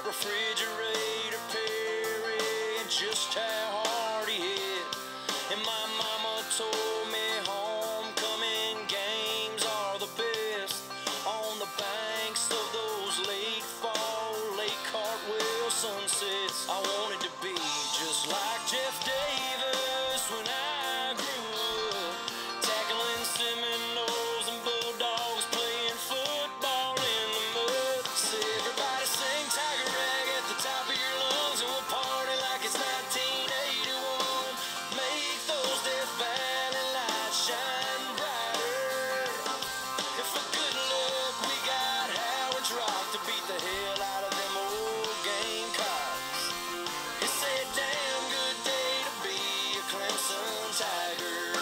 about refrigerator Perry and just how hard he hit. And my mama told me homecoming games are the best. On the banks of those late fall, late cartwheel sunsets. I wanted to be just like Jeff Davis when I grew up, tackling Seminoles and Bulldogs, playing football in the mud. So everybody sing Tiger Rag at the top of your lungs, and we'll party like it's 1981. Make those Death Valley lights shine brighter. And for good luck, we got Howard's Rock to beat the hell out of them old Gamecocks. It's a damn good day to be a Clemson Tiger.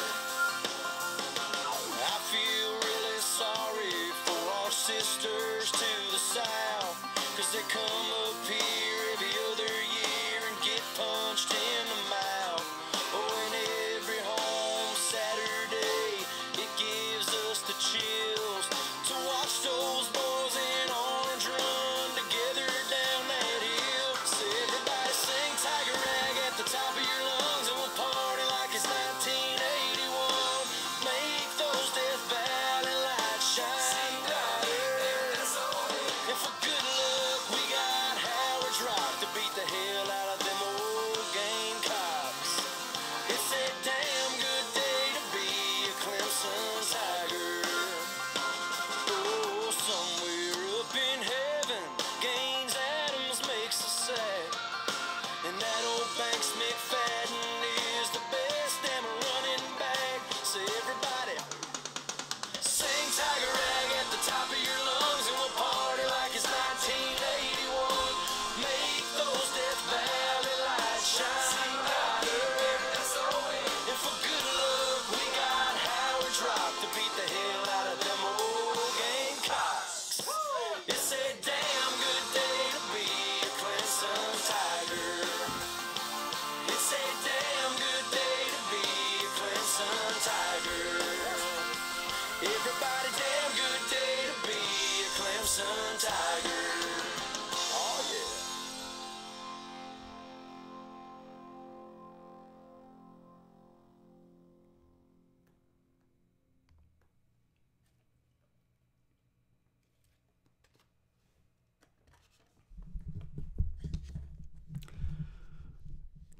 I feel really sorry for our sisters to the south, 'cause they come up here every other year and get punched in the mouth. Oh, and every home Saturday, it gives us the chills to watch those boys in orange run together down that hill. So everybody sing Tiger Rag at the top of your lungs, and we'll party like it's 1981. Make those Death Valley lights shine brighter. And for good luck, we got Howard's Rock to beat the hell out of them old Gamecocks. It's a damn good day to be a Clemson Tiger. Oh, somewhere up in heaven, Gaines Adams makes a sack, and that old Banks McFadden is the best damn running back. So everybody sing Tiger Rag at the top of your lungs, and we'll party like it's 1981. Make those Death Valley lights shine brighter. And for good luck, we got Howard's Rock to beat the hell out of them old Gamecocks. It's a damn good day to be a Clemson Tiger. It's a damn good day to be a Clemson Tiger. Everybody, damn good day to be a Clemson Tiger. Oh yeah.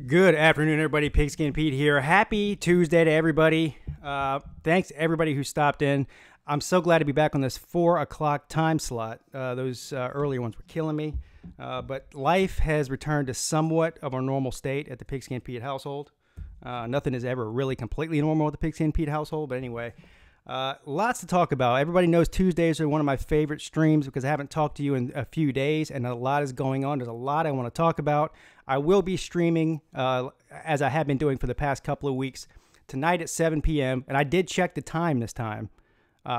Good afternoon, everybody. Pigskin Pete here. Happy Tuesday to everybody. Thanks to everybody who stopped in. I'm so glad to be back on this 4 o'clock time slot. Those earlier ones were killing me. But life has returned to somewhat of our normal state at the Pigskin Pete household. Nothing is ever really completely normal at the Pigskin Pete household. But anyway, lots to talk about. Everybody knows Tuesdays are one of my favorite streams because I haven't talked to you in a few days, and a lot is going on. There's a lot I want to talk about. I will be streaming, as I have been doing for the past couple of weeks, tonight at 7 p.m., and I did check the time this time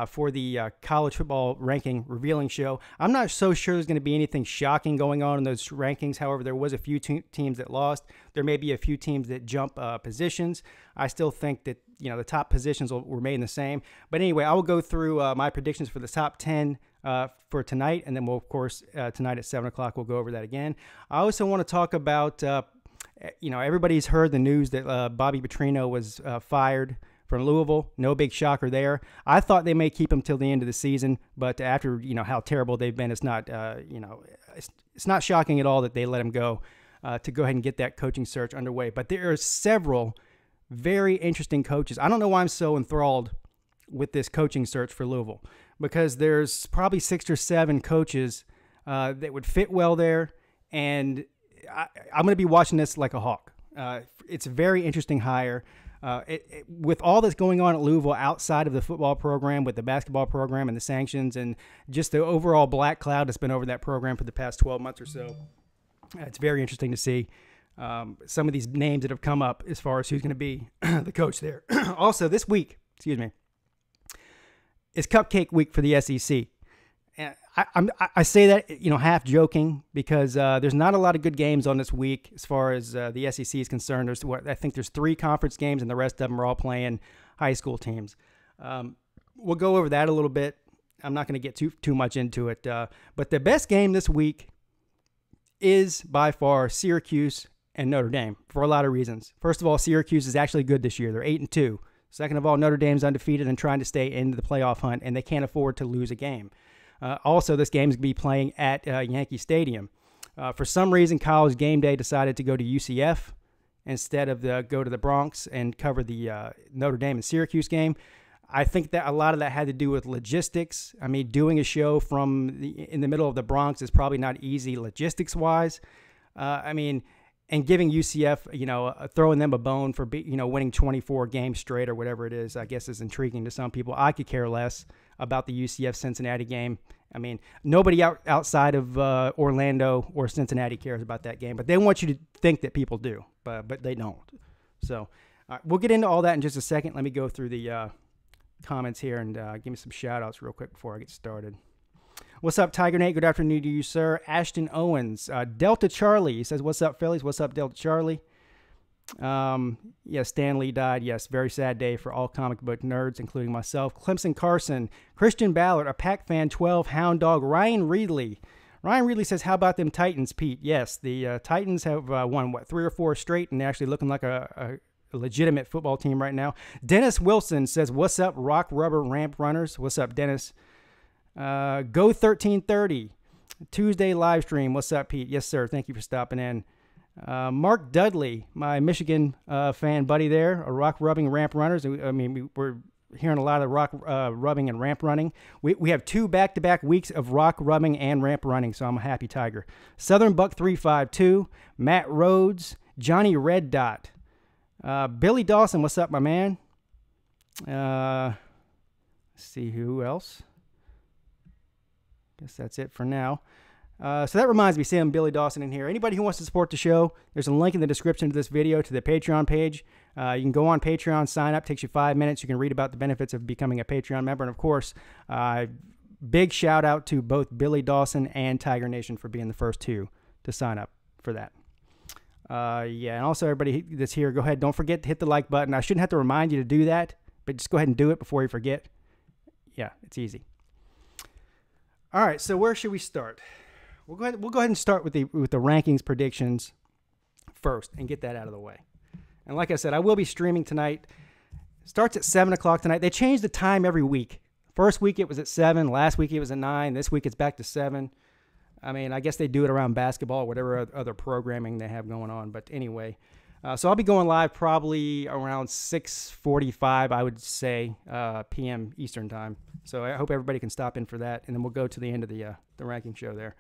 for the college football ranking revealing show. I'm not so sure there's going to be anything shocking going on in those rankings. However, there was a few teams that lost. There may be a few teams that jump positions. I still think that the top positions will remain the same. But anyway, I will go through my predictions for the top 10 for tonight, and then we'll, of course, tonight at 7 o'clock, we'll go over that again. I also want to talk about, everybody's heard the news that Bobby Petrino was fired from Louisville. No big shocker there. I thought they may keep him till the end of the season, but after how terrible they've been, it's not it's not shocking at all that they let him go to go ahead and get that coaching search underway. But there are several very interesting coaches. I don't know why I'm so enthralled with this coaching search for Louisville, because there's probably 6 or 7 coaches that would fit well there, and I'm going to be watching this like a hawk. It's a very interesting hire. With all that's going on at Louisville outside of the football program, with the basketball program and the sanctions and just the overall black cloud that's been over that program for the past 12 months or so, it's very interesting to see some of these names that have come up as far as who's going to be the coach there. Also, this week, is Cupcake Week for the SEC. And I say that, half joking, because there's not a lot of good games on this week as far as the SEC is concerned. I think there's 3 conference games, and the rest of them are all playing high school teams. We'll go over that a little bit. I'm not going to get too much into it. But the best game this week is by far Syracuse and Notre Dame for a lot of reasons. First of all, Syracuse is actually good this year. They're 8-2. Second of all, Notre Dame's undefeated and trying to stay into the playoff hunt, and they can't afford to lose a game. Also, this game's going to be playing at Yankee Stadium. For some reason, College Game Day decided to go to UCF instead of go to the Bronx and cover the Notre Dame and Syracuse game. I think that a lot of that had to do with logistics. I mean, doing a show in the middle of the Bronx is probably not easy logistics-wise. And giving UCF, throwing them a bone for, winning 24 games straight or whatever it is, I guess is intriguing to some people. I could care less about the UCF-Cincinnati game. I mean, nobody outside of Orlando or Cincinnati cares about that game, but they want you to think that people do, but they don't. So we'll get into all that in just a second. Let me go through the comments here and give me some shout-outs real quick before I get started. What's up, Tiger Nate? Good afternoon to you, sir. Ashton Owens. Delta Charlie. He says, what's up, Phillies? What's up, Delta Charlie? Yes, Stan Lee died. Yes, very sad day for all comic book nerds, including myself. Clemson Carson. Christian Ballard, a Pac Fan 12, Hound Dog. Ryan Reedley. Ryan Reedley says, how about them Titans, Pete? Yes, the Titans have won, 3 or 4 straight, and they're actually looking like a legitimate football team right now. Dennis Wilson says, what's up, Rock Rubber Ramp Runners? What's up, Dennis? Go 1330 Tuesday live stream. What's up, Pete? Yes, sir. Thank you for stopping in. Mark Dudley, my Michigan fan buddy there, a rock rubbing ramp runners. I mean, we're hearing a lot of rock rubbing and ramp running. We have 2 back-to-back weeks of rock rubbing and ramp running, so I'm a happy tiger. Southern Buck 352, Matt Rhodes, Johnny Red Dot, Billy Dawson. What's up, my man? Let's see who else. Guess that's it for now. So that reminds me, Sam, Billy Dawson in here. Anybody who wants to support the show, there's a link in the description of this video to the Patreon page. You can go on Patreon, sign up. Takes you 5 minutes. You can read about the benefits of becoming a Patreon member. And, of course, big shout-out to both Billy Dawson and Tiger Nation for being the first 2 to sign up for that. And also, everybody that's here, go ahead. Don't forget to hit the like button. I shouldn't have to remind you to do that, but just go ahead and do it before you forget. Yeah, it's easy. All right, so where should we start? We'll go ahead and start with the rankings predictions first and get that out of the way. And like I said, I will be streaming tonight. Starts at 7 o'clock tonight. They change the time every week. First week it was at 7. Last week it was at 9. This week it's back to 7. I mean, I guess they do it around basketball, whatever other programming they have going on. But anyway, so I'll be going live probably around 6:45, I would say, p.m. Eastern time. So I hope everybody can stop in for that, and then we'll go to the end of the ranking show there.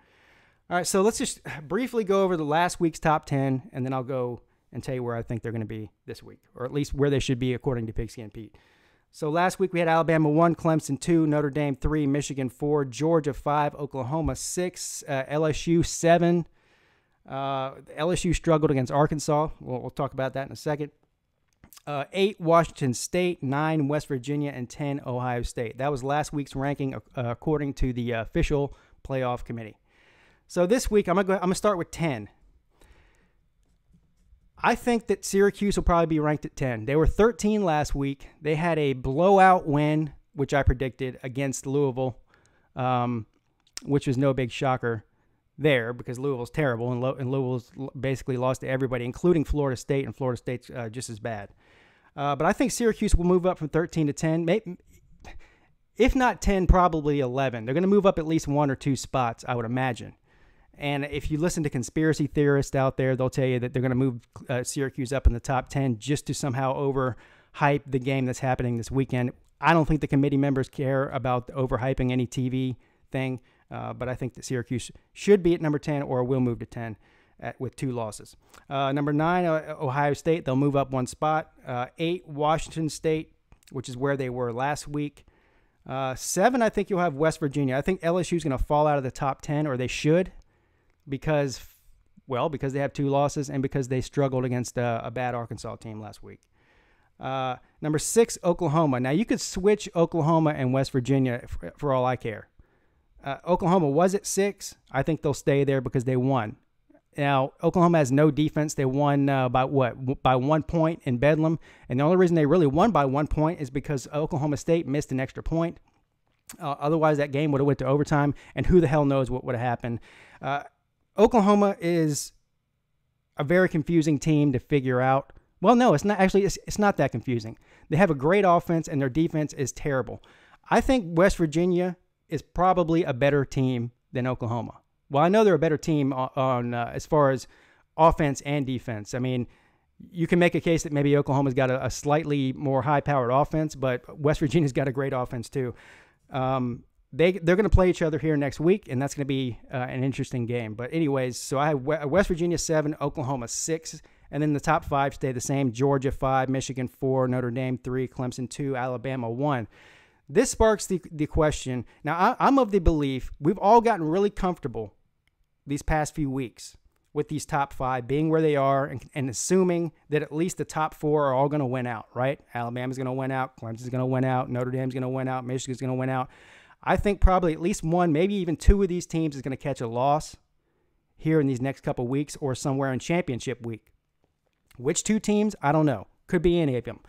All right, so let's just briefly go over the last week's top 10, and then I'll go and tell you where I think they're going to be this week, or at least where they should be according to Pigskin and Pete. So last week we had Alabama 1, Clemson 2, Notre Dame 3, Michigan 4, Georgia 5, Oklahoma 6, LSU 7. LSU struggled against Arkansas. We'll talk about that in a second. 8, Washington State, 9, West Virginia, and 10, Ohio State. That was last week's ranking according to the official playoff committee. So this week, I'm gonna start with 10. I think that Syracuse will probably be ranked at 10. They were 13 last week. They had a blowout win, which I predicted, against Louisville, which was no big shocker there because Louisville's terrible, and Louisville's basically lost to everybody, including Florida State, and Florida State's just as bad. But I think Syracuse will move up from 13 to 10. Maybe, if not 10, probably 11. They're going to move up at least 1 or 2 spots, I would imagine. And if you listen to conspiracy theorists out there, they'll tell you that they're going to move Syracuse up in the top 10 just to somehow overhype the game that's happening this weekend. I don't think the committee members care about overhyping any TV thing, but I think that Syracuse should be at number 10 or will move to 10 with 2 losses. Number 9, Ohio State. They'll move up 1 spot. 8, Washington State, which is where they were last week. 7, I think you'll have West Virginia. I think LSU is going to fall out of the top 10, or they should. Because they have 2 losses and because they struggled against a bad Arkansas team last week. Number 6, Oklahoma. Now, you could switch Oklahoma and West Virginia for all I care. Oklahoma was at 6. I think they'll stay there because they won. Now, Oklahoma has no defense. They won by 1 point in Bedlam. And the only reason they really won by 1 point is because Oklahoma State missed an extra point. Otherwise, that game would have went to overtime, and who the hell knows what would have happened. Oklahoma is a very confusing team to figure out. Well, no, it's not. Actually, it's not that confusing. They have a great offense, and their defense is terrible. I think West Virginia is probably a better team than Oklahoma. Well, I know they're a better team on as far as offense and defense. I mean, you can make a case that maybe Oklahoma's got a slightly more high-powered offense, but West Virginia's got a great offense too. They're going to play each other here next week, and that's going to be an interesting game. But anyways, so I have West Virginia 7, Oklahoma 6, and then the top 5 stay the same. Georgia 5, Michigan 4, Notre Dame 3, Clemson 2, Alabama 1. This sparks the question. Now, I'm of the belief we've all gotten really comfortable these past few weeks with these top 5 being where they are and assuming that at least the top 4 are all going to win out, right? Alabama's going to win out, Clemson's going to win out, Notre Dame's going to win out, Michigan's going to win out. I think probably at least one, maybe even 2 of these teams is going to catch a loss here in these next couple weeks or somewhere in championship week. Which 2 teams? I don't know. Could be any of them.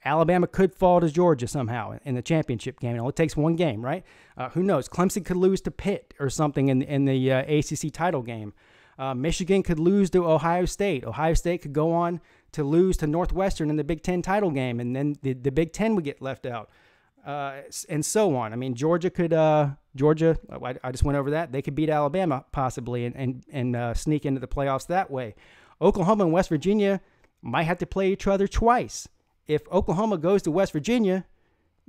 Alabama could fall to Georgia somehow in the championship game. It only takes one game, right? Who knows? Clemson could lose to Pitt or something in the ACC title game. Michigan could lose to Ohio State. Ohio State could go on to lose to Northwestern in the Big Ten title game, and then the Big Ten would get left out, and so on. I mean, Georgia could I just went over that. They could beat Alabama possibly and sneak into the playoffs that way. Oklahoma and West Virginia might have to play each other twice. If Oklahoma goes to West Virginia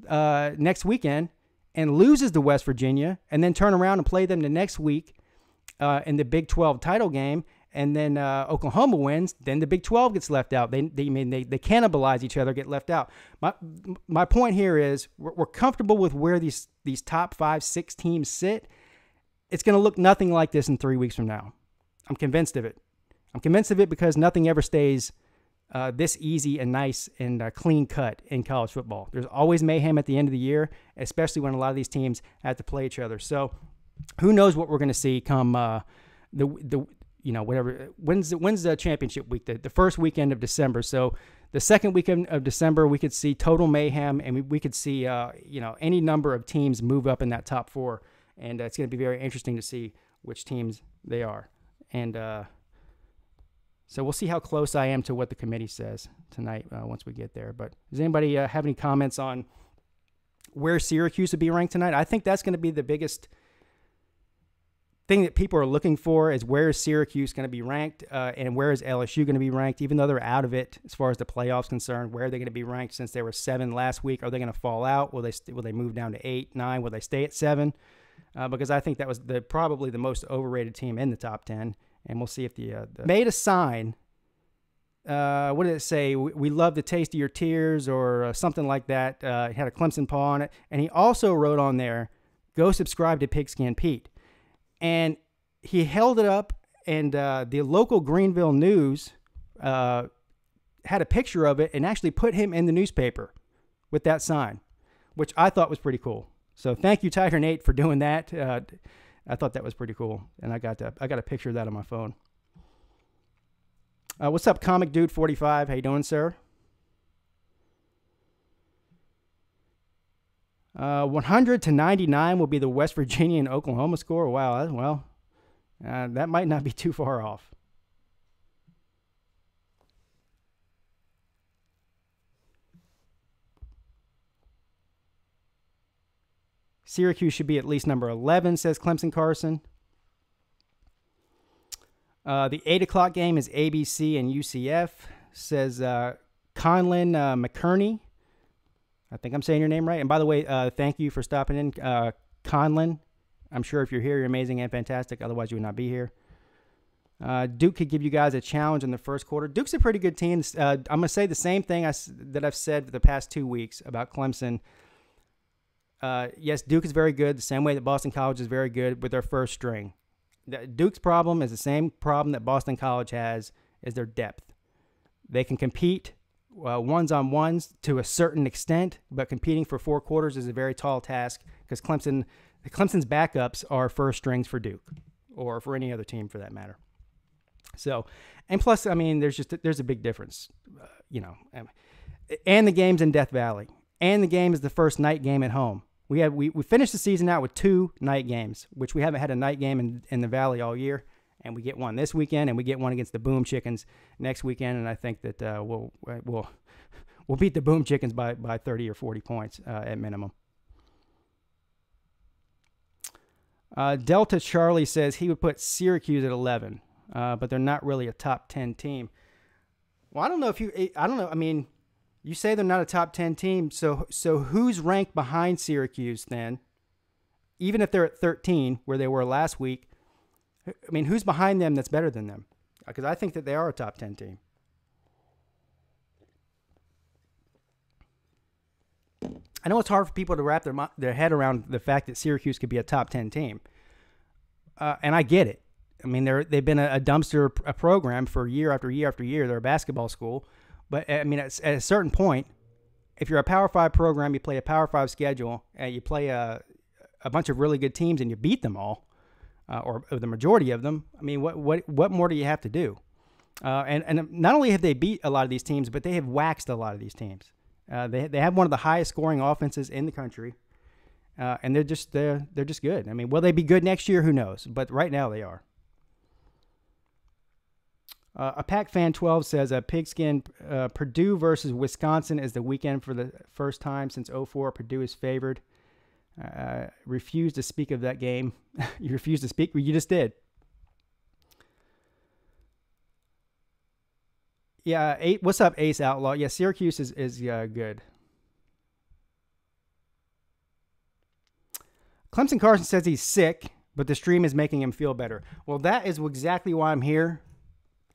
next weekend and loses to West Virginia and then turn around and play them the next week in the Big 12 title game, and then Oklahoma wins, then the Big 12 gets left out. They cannibalize each other, get left out. My point here is we're comfortable with where these top 5, 6 teams sit. It's going to look nothing like this in 3 weeks from now. I'm convinced of it. I'm convinced of it because nothing ever stays this easy and nice and clean cut in college football. There's always mayhem at the end of the year, especially when a lot of these teams have to play each other. So who knows what we're going to see come when's the championship week? The first weekend of December. So the second weekend of December, we could see total mayhem, and we could see any number of teams move up in that top 4, and it's going to be very interesting to see which teams they are. And so we'll see how close I am to what the committee says tonight once we get there. But does anybody have any comments on where Syracuse would be ranked tonight? I think that's going to be the biggest thing that people are looking for is where is Syracuse going to be ranked and where is LSU going to be ranked, even though they're out of it as far as the playoffs concerned. Where are they going to be ranked since they were 7 last week? Are they going to fall out? Will they move down to 8, 9? Will they stay at 7? Because I think that was probably the most overrated team in the top 10. And we'll see if the made a sign. What did it say? We love the taste of your tears or something like that. It had a Clemson paw on it. And he also wrote on there, go subscribe to Pigskin Pete. And he held it up, and the local Greenville News had a picture of it and actually put him in the newspaper with that sign, which I thought was pretty cool. So thank you, Tiger Nate, for doing that. I thought that was pretty cool, and I got a picture of that on my phone. What's up, Comic Dude 45? How you doing, sir? 100-99 will be the West Virginia and Oklahoma score. Wow, that might not be too far off. Syracuse should be at least number 11, says Clemson Carson. The 8 o'clock game is ABC and UCF, says Conlin McKerney. I think I'm saying your name right. And by the way, thank you for stopping in, Conlin. I'm sure if you're here, you're amazing and fantastic. Otherwise, you would not be here. Duke could give you guys a challenge in the first quarter. Duke's a pretty good team. I'm going to say the same thing that I've said for the past 2 weeks about Clemson. Yes, Duke is very good, the same way that Boston College is very good with their first string. Duke's problem is the same problem that Boston College has, is their depth. They can compete ones-on-ones to a certain extent, but competing for 4 quarters is a very tall task because Clemson's backups are first strings for Duke or for any other team for that matter. So, and plus, I mean, there's a big difference, and the game's in Death Valley, and the game is the first night game at home. We finished the season out with 2 night games, which we haven't had a night game in the Valley all year, And we get one this weekend, and we get one against the Boom Chickens next weekend. And I think that we'll beat the Boom Chickens by 30 or 40 points at minimum. Delta Charlie says he would put Syracuse at 11, but they're not really a top 10 team. Well, I don't know. I mean, you say they're not a top 10 team, so who's ranked behind Syracuse then? Even if they're at 13, where they were last week, I mean, who's behind them that's better than them? Because I think that they are a top 10 team. I know it's hard for people to wrap their head around the fact that Syracuse could be a top 10 team. And I get it. I mean, they've been a dumpster program for year after year after year. They're a basketball school. But, I mean, at a certain point, if you're a Power 5 program, you play a Power 5 schedule, and you play a bunch of really good teams and you beat them all, or the majority of them, I mean, what more do you have to do? And not only have they beat a lot of these teams, but they have waxed a lot of these teams. They have one of the highest scoring offenses in the country, and they're just good. I mean, will they be good next year? Who knows? But right now they are. A Pac Fan 12 says Pigskin Purdue versus Wisconsin is the weekend for the first time since 2004. Purdue is favored. Refuse to speak of that game. You refuse to speak? Well, you just did. Yeah, what's up, Ace Outlaw? Yeah, Syracuse is good. Clemson Carson says he's sick, but the stream is making him feel better. Well, that is exactly why I'm here.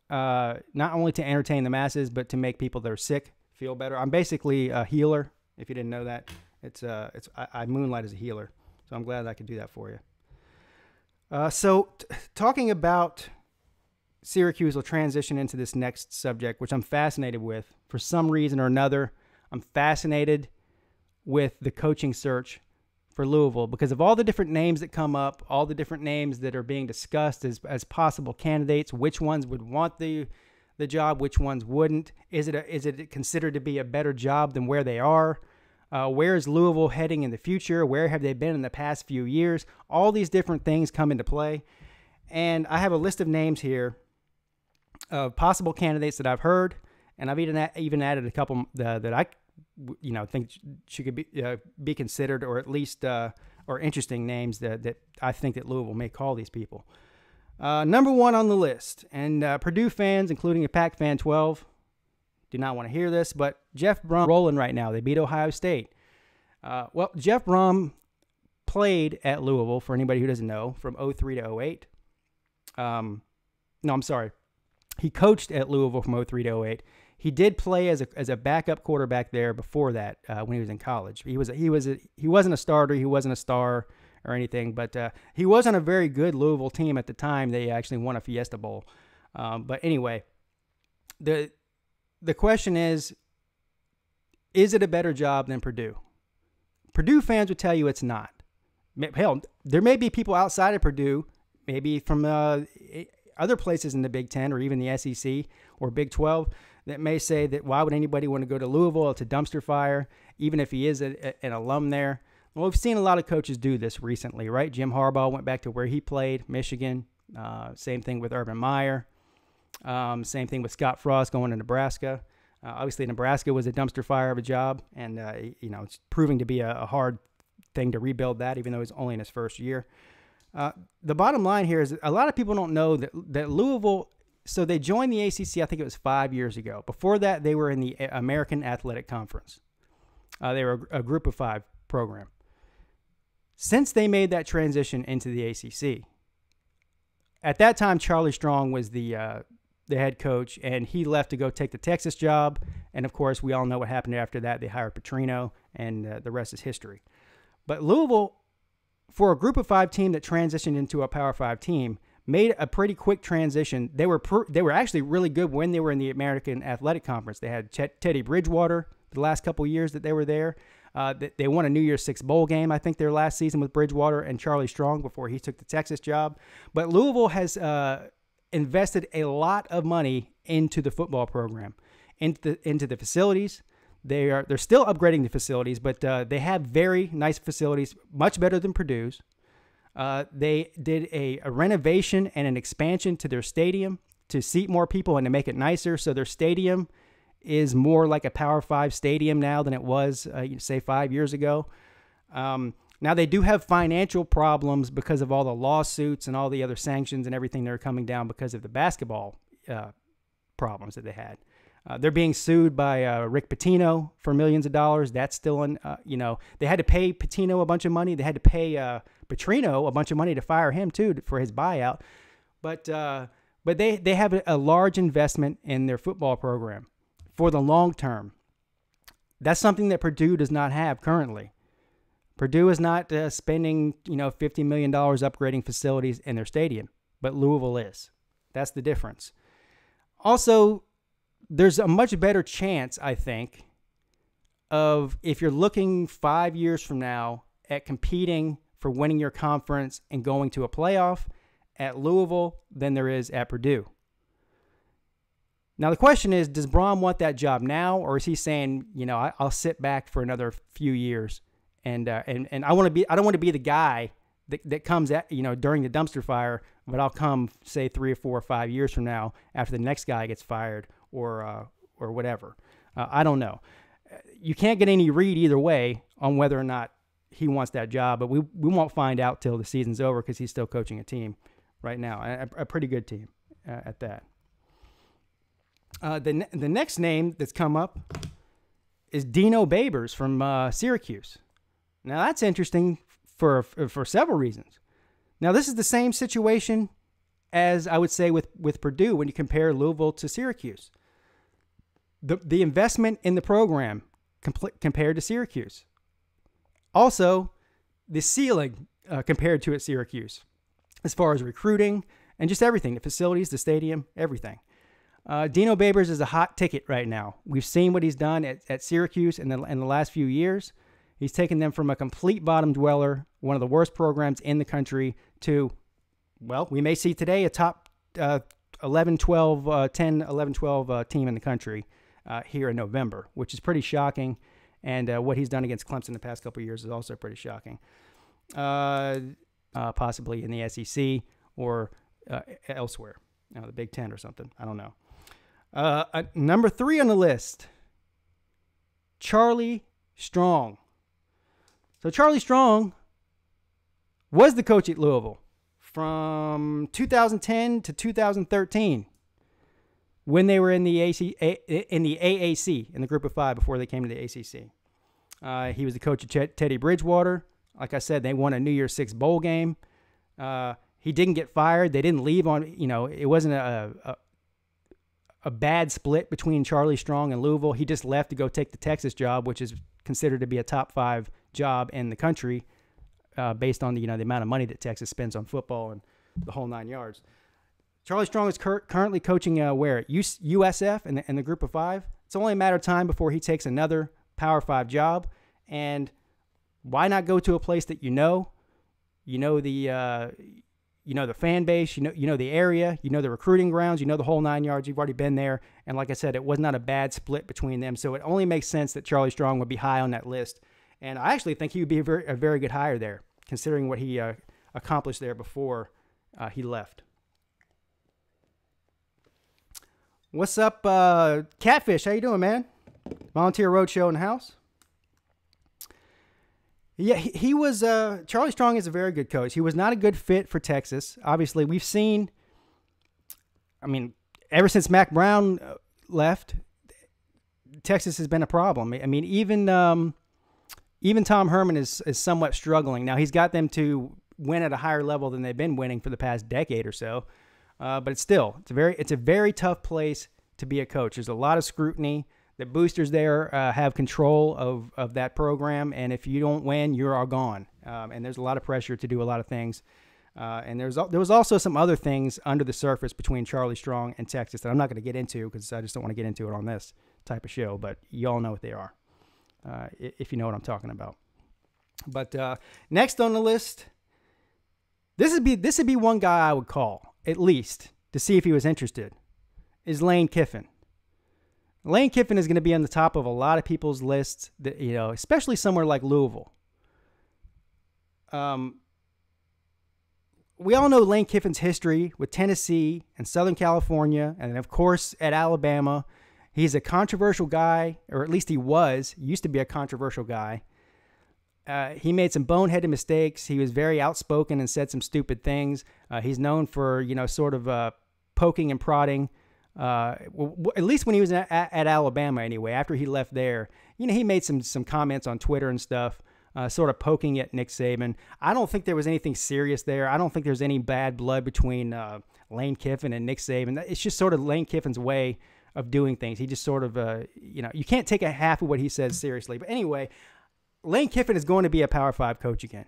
Not only to entertain the masses, but to make people that are sick feel better. I'm basically a healer. If you didn't know that, I moonlight as a healer, so I'm glad I could do that for you. Talking about Syracuse will transition into this next subject, which I'm fascinated with. For some reason or another, I'm fascinated with the coaching search for Louisville because of all the different names that come up, all the different names that are being discussed as possible candidates, which ones would want the job, which ones wouldn't. Is it considered to be a better job than where they are? Where is Louisville heading in the future? Where have they been in the past few years? All these different things come into play. And I have a list of names here of possible candidates that I've heard, and I've even added a couple that I think should be considered, or at least or interesting names that I think that Louisville may call these people. Number one on the list, and Purdue fans, including a Pac Fan 12, do not want to hear this, but Jeff Brum rolling right now. They beat Ohio State. Well, Jeff Brum played at Louisville, for anybody who doesn't know, from 2003 to 2008. No, I'm sorry. He coached at Louisville from 2003 to 2008. He did play as a backup quarterback there before that when he was in college. He wasn't a starter. He wasn't a star or anything, but he was on a very good Louisville team at the time. They actually won a Fiesta Bowl. But anyway, the question is it a better job than Purdue? Purdue fans would tell you it's not. Hell, there may be people outside of Purdue, maybe from other places in the Big Ten or even the SEC or Big 12, that may say that why would anybody want to go to Louisville? It's a dumpster fire, even if he is an alum there. Well, we've seen a lot of coaches do this recently, right? Jim Harbaugh went back to where he played, Michigan. Same thing with Urban Meyer. Same thing with Scott Frost going to Nebraska. Obviously, Nebraska was a dumpster fire of a job, and it's proving to be a hard thing to rebuild that, even though he's only in his first year. The bottom line here is a lot of people don't know that Louisville, so they joined the ACC, I think it was 5 years ago. Before that, they were in the American Athletic Conference. They were a group of 5 program. Since they made that transition into the ACC, at that time, Charlie Strong was the head coach, and he left to go take the Texas job. And, of course, we all know what happened after that. They hired Petrino, and the rest is history. But Louisville, for a group of 5 team that transitioned into a Power 5 team, made a pretty quick transition. They were actually really good when they were in the American Athletic Conference. They had Teddy Bridgewater the last couple of years that they were there. They won a New Year's Six bowl game, I think, their last season with Bridgewater and Charlie Strong before he took the Texas job. But Louisville has invested a lot of money into the football program, into the facilities. They're still upgrading the facilities, but they have very nice facilities, much better than Purdue's. They did a renovation and an expansion to their stadium to seat more people and to make it nicer. So their stadium is more like a Power 5 stadium now than it was, say, 5 years ago. Now, they do have financial problems because of all the lawsuits and all the other sanctions and everything that are coming down because of the basketball problems that they had. They're being sued by Rick Pitino for millions of dollars. That's still in, they had to pay Pitino a bunch of money. They had to pay Petrino a bunch of money to fire him, too, for his buyout. But they have a large investment in their football program for the long term. That's something that Purdue does not have currently. Purdue is not spending, $50 million upgrading facilities in their stadium, but Louisville is. That's the difference. Also, there's a much better chance, I think, of if you're looking 5 years from now at competing for winning your conference and going to a playoff at Louisville than there is at Purdue. Now, the question is, does Brom want that job now, or is he saying, I'll sit back for another few years and I don't want to be the guy that comes at, during the dumpster fire, but I'll come, say, 3 or 4 or 5 years from now after the next guy gets fired or whatever. I don't know. You can't get any read either way on whether or not he wants that job, but we won't find out till the season's over because he's still coaching a team right now, a pretty good team at that. The next name that's come up is Dino Babers from Syracuse. Now, that's interesting for several reasons. Now, this is the same situation as I would say with Purdue when you compare Louisville to Syracuse. The investment in the program compared to Syracuse. Also, the ceiling compared to at Syracuse as far as recruiting and just everything, the facilities, the stadium, everything. Dino Babers is a hot ticket right now. We've seen what he's done at Syracuse in the last few years. He's taken them from a complete bottom dweller, one of the worst programs in the country, to, well, we may see today a top 11, 12 team in the country here in November, which is pretty shocking. And what he's done against Clemson the past couple of years is also pretty shocking. Possibly in the SEC or elsewhere, the Big Ten or something. I don't know. Number 3 on the list, Charlie Strong. So Charlie Strong was the coach at Louisville from 2010 to 2013 when they were in the AAC, in the group of 5 before they came to the ACC. He was the coach of Teddy Bridgewater. Like I said, they won a New Year's Six bowl game. He didn't get fired. They didn't leave on, it wasn't a bad split between Charlie Strong and Louisville. He just left to go take the Texas job, which is considered to be a top 5 job in the country based on the amount of money that Texas spends on football and the whole 9 yards. Charlie Strong is currently coaching where? At USF in the group of 5. It's only a matter of time before he takes another Power 5 job. And why not go to a place that the fan base, the area, the recruiting grounds, the whole 9 yards. You've already been there. And like I said, it was not a bad split between them. So it only makes sense that Charlie Strong would be high on that list. And I actually think he would be a very good hire there, considering what he accomplished there before he left. What's up, Catfish? How you doing, man? Volunteer Roadshow in the house. Yeah, he was, Charlie Strong is a very good coach. He was not a good fit for Texas. Obviously, we've seen, ever since Mac Brown left, Texas has been a problem. Even Tom Herman is somewhat struggling. Now, he's got them to win at a higher level than they've been winning for the past decade or so. But it's a very tough place to be a coach. There's a lot of scrutiny. The boosters there have control of that program, and if you don't win, you're all gone. And there's a lot of pressure to do a lot of things. And there was also some other things under the surface between Charlie Strong and Texas that I'm not going to get into because I just don't want to get into it on this type of show. But you all know what they are, if you know what I'm talking about. But next on the list, this would be one guy I would call at least to see if he was interested. Is Lane Kiffin. Lane Kiffin is going to be on the top of a lot of people's lists, that, especially somewhere like Louisville. we all know Lane Kiffin's history with Tennessee and Southern California, and of course at Alabama. He's a controversial guy, or at least he used to be a controversial guy. He made some boneheaded mistakes. He was very outspoken and said some stupid things. He's known for, sort of poking and prodding. At least when he was at Alabama anyway, after he left there, he made some comments on Twitter and stuff, sort of poking at Nick Saban. I don't think there was anything serious there. I don't think there's any bad blood between Lane Kiffin and Nick Saban. It's just sort of Lane Kiffin's way of doing things. He just sort of, you can't take a half of what he says seriously. But anyway, Lane Kiffin is going to be a Power 5 coach again.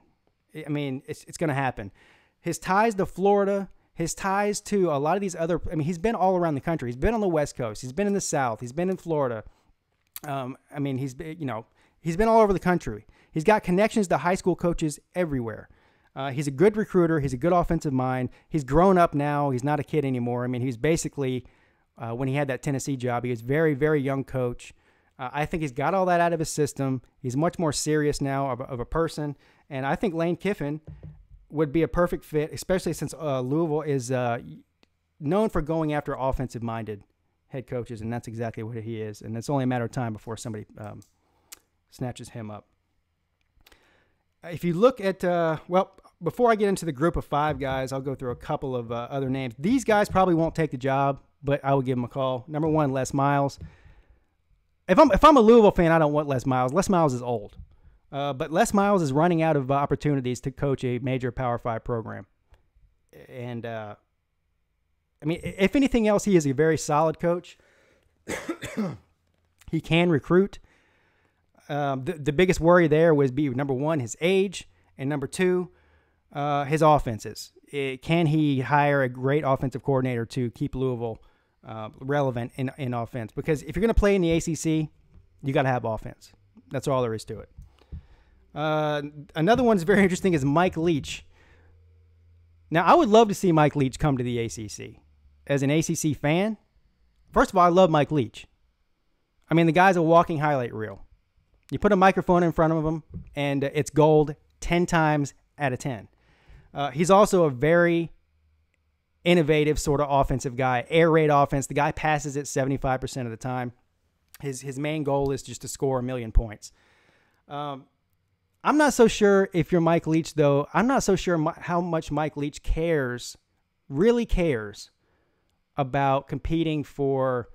I mean, it's going to happen. His ties to Florida, his ties to a lot of these other, he's been all around the country. He's been on the West Coast. He's been in the South. He's been in Florida. He's been all over the country. He's got connections to high school coaches everywhere. He's a good recruiter. He's a good offensive mind. He's grown up now. He's not a kid anymore. He's basically, when he had that Tennessee job, he was very, very young coach. I think he's got all that out of his system. He's much more serious now of a person. And I think Lane Kiffin would be a perfect fit, especially since Louisville is known for going after offensive-minded head coaches, and that's exactly what he is. And it's only a matter of time before somebody snatches him up. If you look at, before I get into the group of 5 guys, I'll go through a couple of other names. These guys probably won't take the job, but I will give them a call. Number 1, Les Miles. If I'm a Louisville fan, I don't want Les Miles. Les Miles is old. But Les Miles is running out of opportunities to coach a major Power 5 program. And, if anything else, he is a very solid coach. He can recruit. The biggest worry there was number 1, his age, and number 2, his offenses. Can he hire a great offensive coordinator to keep Louisville relevant in offense? Because if you're going to play in the ACC, you got to have offense. That's all there is to it. Another one that's very interesting is Mike Leach. Now, I would love to see Mike Leach come to the ACC. As an ACC fan, first of all, I love Mike Leach. The guy's a walking highlight reel. You put a microphone in front of him, and it's gold 10 times out of 10. He's also a very innovative sort of offensive guy. Air raid offense. The guy passes it 75% of the time. His main goal is just to score 1 million points. I'm not so sure if you're Mike Leach, though. I'm not so sure how much Mike Leach really cares about competing for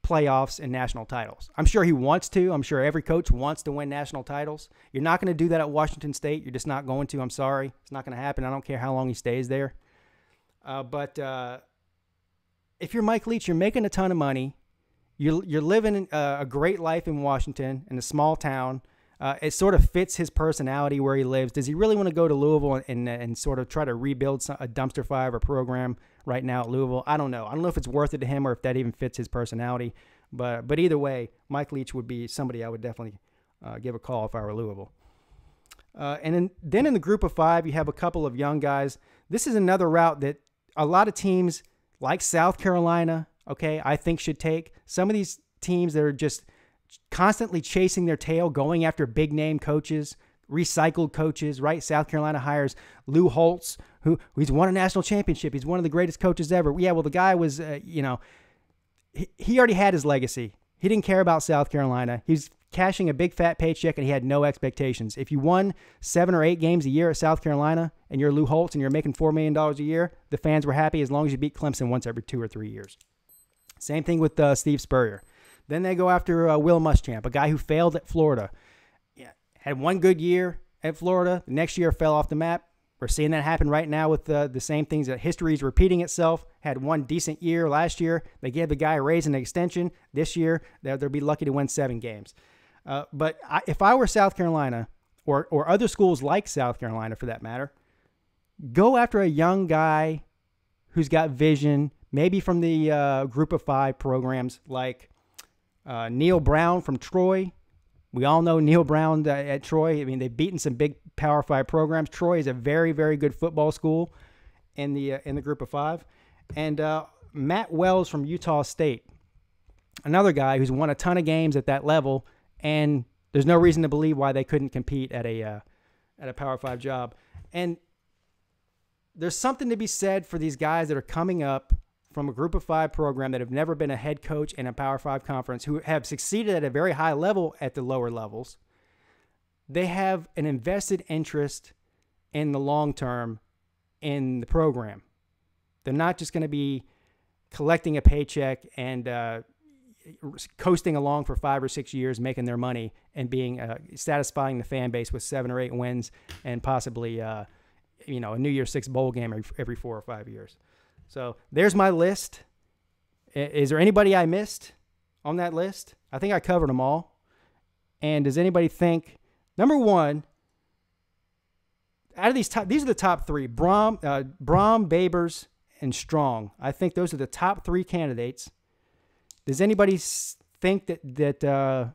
playoffs and national titles. I'm sure he wants to. I'm sure every coach wants to win national titles. You're not going to do that at Washington State. You're just not going to. I'm sorry. It's not going to happen. I don't care how long he stays there. But if you're Mike Leach, you're making a ton of money. You're living a great life in Washington, in a small town. It sort of fits his personality where he lives. Does he really want to go to Louisville and sort of try to rebuild a dumpster fire of a program right now at Louisville? I don't know. I don't know if it's worth it to him or if that even fits his personality. But either way, Mike Leach would be somebody I would definitely give a call if I were Louisville. And then in the group of 5, you have a couple of young guys. This is another route that a lot of teams like South Carolina, I think should take. Some of these teams that are just constantly chasing their tail, going after big-name coaches, recycled coaches, right? South Carolina hires Lou Holtz, who's won a national championship. He's one of the greatest coaches ever. Yeah, well, the guy was, he already had his legacy. He didn't care about South Carolina. He's cashing a big fat paycheck, and he had no expectations. If you won 7 or 8 games a year at South Carolina, and you're Lou Holtz, and you're making $4 million a year, the fans were happy as long as you beat Clemson once every 2 or 3 years. Same thing with Steve Spurrier. Then they go after Will Muschamp, a guy who failed at Florida. Yeah, had one good year at Florida. The next year fell off the map. We're seeing that happen right now with the same things. That history is repeating itself. Had one decent year last year. They gave the guy a raise and an extension. This year, they'll be lucky to win 7 games. But if I were South Carolina, or other schools like South Carolina for that matter, go after a young guy who's got vision, maybe from the group of 5 programs like Neil Brown from Troy. We all know Neil Brown at Troy. They've beaten some big Power 5 programs. Troy is a very, very good football school in the group of 5. And Matt Wells from Utah State, another guy who's won a ton of games at that level, and there's no reason to believe why they couldn't compete at a Power 5 job. And there's something to be said for these guys that are coming up from a Group of 5 program that have never been a head coach in a Power 5 conference, who have succeeded at a very high level at the lower levels. They have an invested interest in the long term in the program. They're not just going to be collecting a paycheck and coasting along for 5 or 6 years, making their money and being satisfying the fan base with 7 or 8 wins and possibly a New Year's Six bowl game every 4 or 5 years. So there's my list. Is there anybody I missed on that list? I think I covered them all. And does anybody think, number one, out of these are the top 3: Braum, Babers, and Strong. I think those are the top 3 candidates. Does anybody think that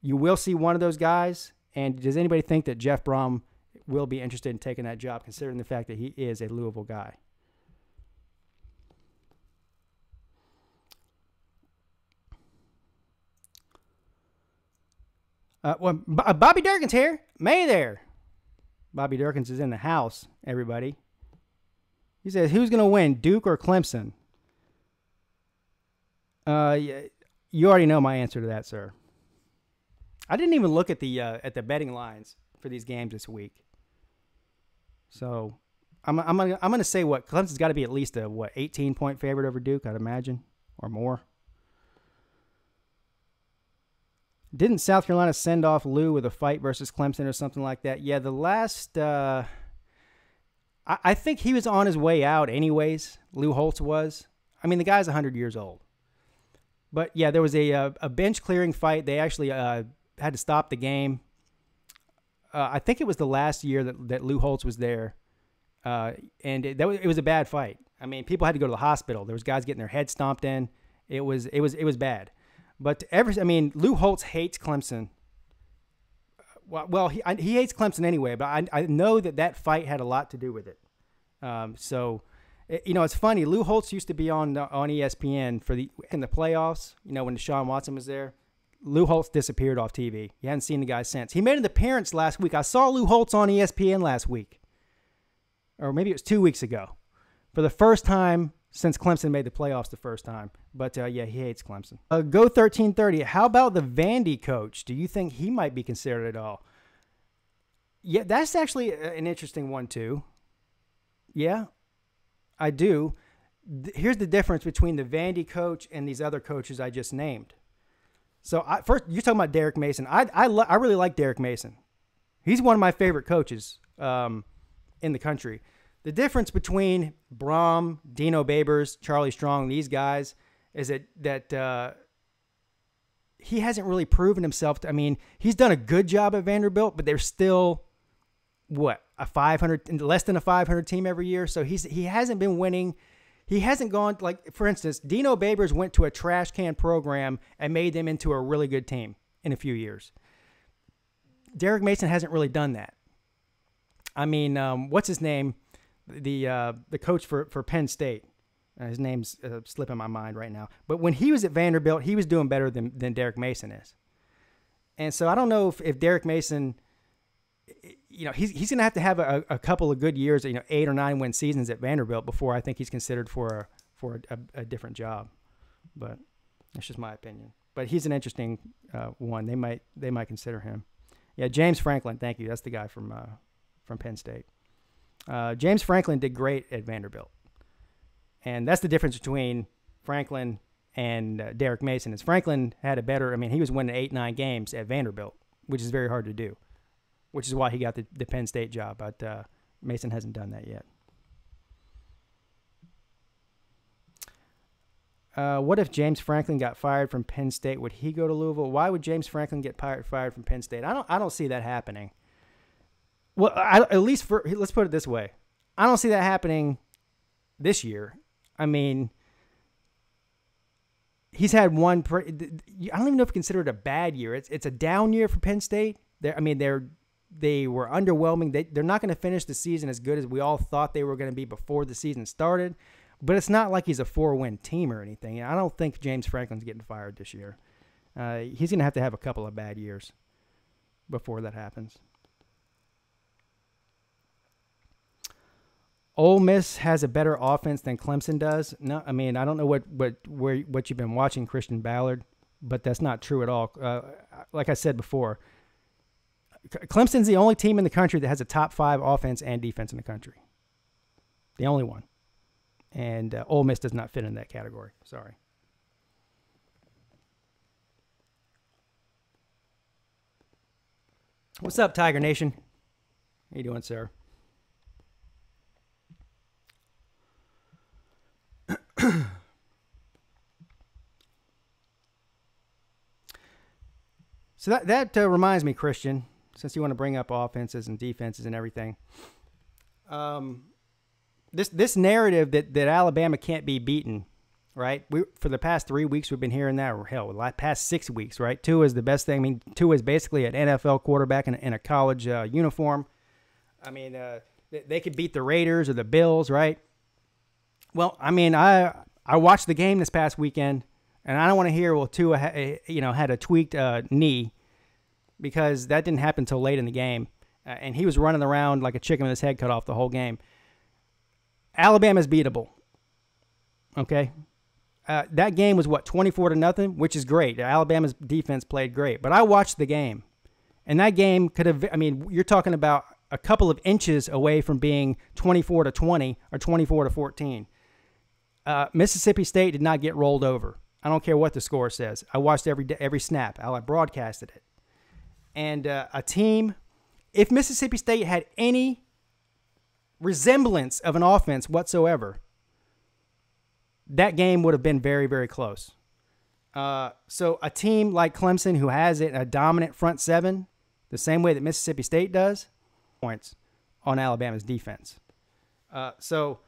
you will see one of those guys? And does anybody think that Jeff Braum will be interested in taking that job, considering the fact that he is a Louisville guy? Bobby Durkin's here. May there. Bobby Durkins is in the house, everybody. He says, who's going to win, Duke or Clemson? You already know my answer to that, sir. I didn't even look at the betting lines for these games this week. So I'm gonna say what Clemson's got to be at least a 18-point favorite over Duke, I'd imagine, or more. Didn't South Carolina send off Lou with a fight versus Clemson or something like that? Yeah, the last I think he was on his way out anyways. Lou Holtz was. I mean, the guy's 100 years old. But yeah, there was a bench clearing fight. They actually had to stop the game. I think it was the last year that Lou Holtz was there, and it was a bad fight. I mean, people had to go to the hospital. There was guys getting their heads stomped in. It was bad. But Lou Holtz hates Clemson. Well, he hates Clemson anyway. But I know that fight had a lot to do with it. It's funny. Lou Holtz used to be on ESPN in the playoffs. When Deshaun Watson was there. Lou Holtz disappeared off TV. You hadn't seen the guy since. He made an appearance last week. I saw Lou Holtz on ESPN last week. Or maybe it was 2 weeks ago. For the first time since Clemson made the playoffs the first time. But, yeah, he hates Clemson. Go 1330. How about the Vandy coach? Do you think he might be considered at all? Yeah, that's actually an interesting one, too. Yeah, I do. Here's the difference between the Vandy coach and these other coaches I just named. So first, you're talking about Derek Mason. I really like Derek Mason. He's one of my favorite coaches in the country. The difference between Braum, Dino Babers, Charlie Strong, these guys, is that he hasn't really proven himself. He's done a good job at Vanderbilt, but they're still a 500, less than a 500 team every year. So he hasn't been winning. He hasn't gone, for instance, Dino Babers went to a trash can program and made them into a really good team in a few years. Derek Mason hasn't really done that. What's his name? The coach for Penn State. His name's slipping my mind right now. But when he was at Vanderbilt, he was doing better than Derek Mason is. And so I don't know if Derek Mason, he's going to have a couple of good years, 8 or 9 win seasons at Vanderbilt before I think he's considered for a different job. But that's just my opinion. But he's an interesting one. They might consider him. Yeah, James Franklin. Thank you. That's the guy from Penn State. James Franklin did great at Vanderbilt. And that's the difference between Franklin and Derek Mason. Is Franklin had a better, he was winning 8-9 games at Vanderbilt, which is very hard to do, which is why he got the Penn State job. But Mason hasn't done that yet. What if James Franklin got fired from Penn State? Would he go to Louisville? Why would James Franklin get fired from Penn State? I don't see that happening. Well, let's put it this way. I don't see that happening this year. He's had one. I don't even know if you consider it a bad year. It's a down year for Penn State. They were underwhelming. They're not going to finish the season as good as we all thought they were going to be before the season started. But it's not like he's a 4-win team or anything. I don't think James Franklin's getting fired this year. He's going to have a couple of bad years before that happens. Ole Miss has a better offense than Clemson does. No, I mean, I don't know what you've been watching, Christian Ballard, but that's not true at all. Like I said before, Clemson's the only team in the country that has a top 5 offense and defense in the country. The only one. And Ole Miss does not fit in that category. Sorry. What's up, Tiger Nation? How you doing, sir? So that reminds me, Christian, since you want to bring up offenses and defenses and everything. This narrative that Alabama can't be beaten, right? For the past 3 weeks we've been hearing that, or hell, the past 6 weeks, right? Tua is the best thing. I mean, Tua is basically an NFL quarterback in a college uniform. I mean, they could beat the Raiders or the Bills, right? Well, I mean, I watched the game this past weekend, and I don't want to hear, well, Tua had a tweaked knee, because that didn't happen until late in the game, and he was running around like a chicken with his head cut off the whole game. Alabama's beatable, okay? That game was, 24-0, which is great. Alabama's defense played great, but I watched the game, and that game could have, I mean, you're talking about a couple of inches away from being 24-20 or 24-14. Mississippi State did not get rolled over. I don't care what the score says. I watched every snap. I broadcasted it. And a team, if Mississippi State had any resemblance of an offense whatsoever, that game would have been very, very close. So a team like Clemson, who has a dominant front seven, the same way that Mississippi State does, points on Alabama's defense. So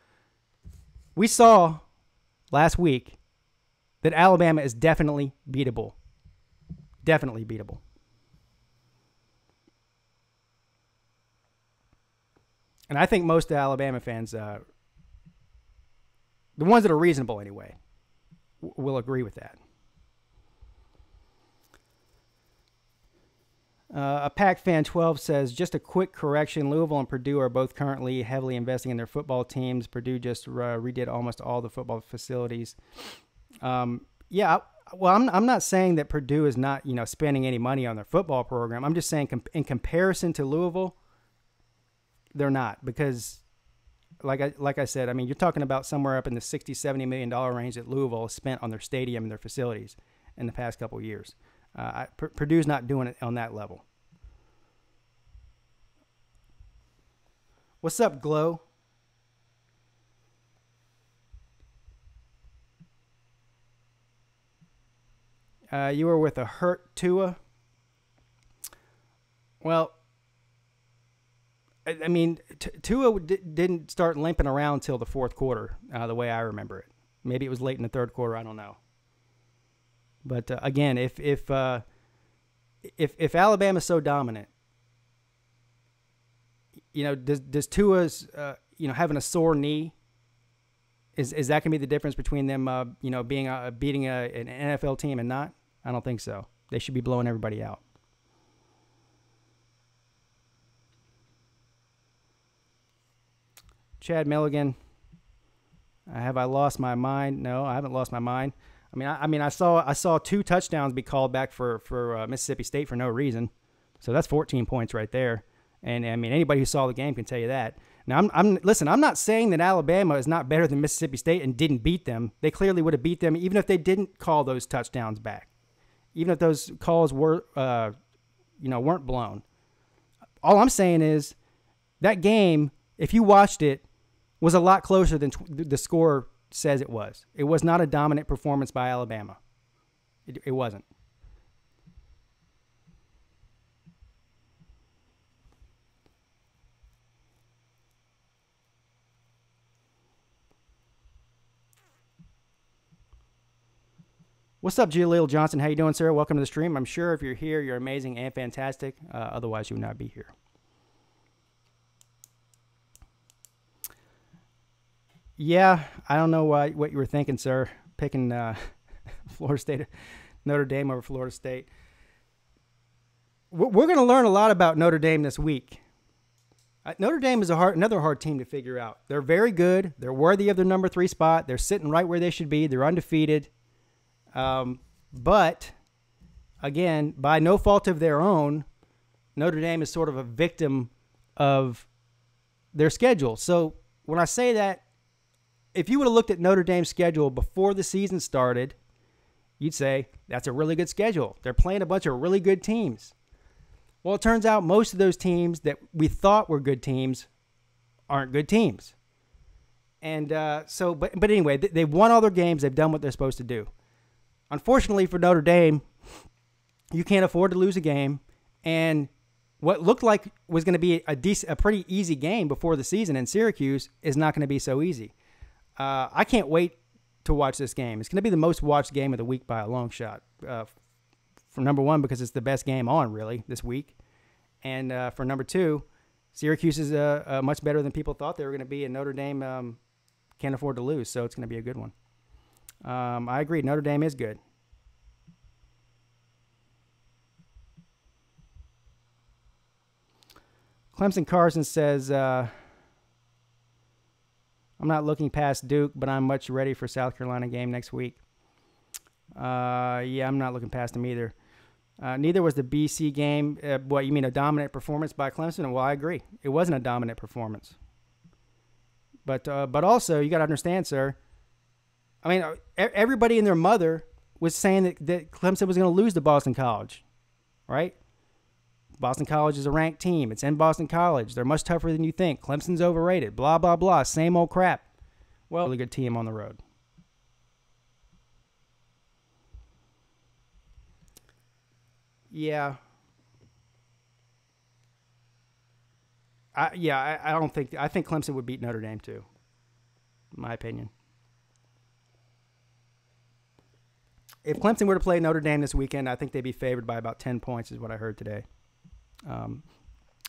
we saw last week that Alabama is definitely beatable. Definitely beatable. And I think most Alabama fans, the ones that are reasonable anyway, will agree with that. A Pack Fan 12 says, just a quick correction. Louisville and Purdue are both currently heavily investing in their football teams. Purdue just redid almost all the football facilities. Yeah, well, I'm not saying that Purdue is not, spending any money on their football program. I'm just saying in comparison to Louisville, they're not, because like I said, I mean, you're talking about somewhere up in the $60, $70 million range that Louisville has spent on their stadium and their facilities in the past couple of years. Purdue's not doing it on that level. What's up, Glow? You were with a hurt Tua. Well, I mean, Tua didn't start limping around until the fourth quarter, the way I remember it. Maybe it was late in the third quarter. I don't know. But again, if Alabama's so dominant, does Tua's having a sore knee, is that gonna be the difference between them beating an NFL team and not? I don't think so. They should be blowing everybody out. Chad Milligan, have I lost my mind? No, I haven't lost my mind. I mean, I saw 2 touchdowns be called back for Mississippi State for no reason, so that's 14 points right there. And I mean, anybody who saw the game can tell you that. Now, listen. I'm not saying that Alabama is not better than Mississippi State and didn't beat them. They clearly would have beat them even if they didn't call those touchdowns back, even if those calls were weren't blown. All I'm saying is that game, if you watched it, was a lot closer than the score says it was. It was not a dominant performance by Alabama. It wasn't. What's up, Jaleel Johnson? How you doing, sir? Welcome to the stream. I'm sure if you're here, you're amazing and fantastic. Otherwise, you would not be here. Yeah, I don't know what you were thinking, sir, picking Florida State, Notre Dame over Florida State. We're going to learn a lot about Notre Dame this week. Notre Dame is another hard team to figure out. They're very good. They're worthy of their number 3 spot. They're sitting right where they should be. They're undefeated. But, again, by no fault of their own, Notre Dame is sort of a victim of their schedule. So when I say that, if you would have looked at Notre Dame's schedule before the season started, you'd say, that's a really good schedule. They're playing a bunch of really good teams. Well, it turns out most of those teams that we thought were good teams aren't good teams. And but anyway, they've won all their games. They've done what they're supposed to do. Unfortunately for Notre Dame, you can't afford to lose a game. And what looked like was going to be a pretty easy game before the season in Syracuse is not going to be so easy. I can't wait to watch this game. It's going to be the most watched game of the week by a long shot. For number one, because it's the best game on, really, this week. And for number two, Syracuse is much better than people thought they were going to be, and Notre Dame can't afford to lose, so it's going to be a good one. I agree. Notre Dame is good. Clemson Carson says, I'm not looking past Duke, but I'm much ready for South Carolina game next week. Yeah, I'm not looking past them either. Neither was the BC game. What, you mean a dominant performance by Clemson? Well, I agree. It wasn't a dominant performance. But also, you got to understand, sir, I mean, everybody and their mother was saying that Clemson was going to lose to Boston College, right? Boston College is a ranked team. It's in Boston College. They're much tougher than you think. Clemson's overrated. Blah, blah, blah. Same old crap. Well, really good team on the road. Yeah. I don't think – I think Clemson would beat Notre Dame too, in my opinion. If Clemson were to play Notre Dame this weekend, I think they'd be favored by about 10 points is what I heard today.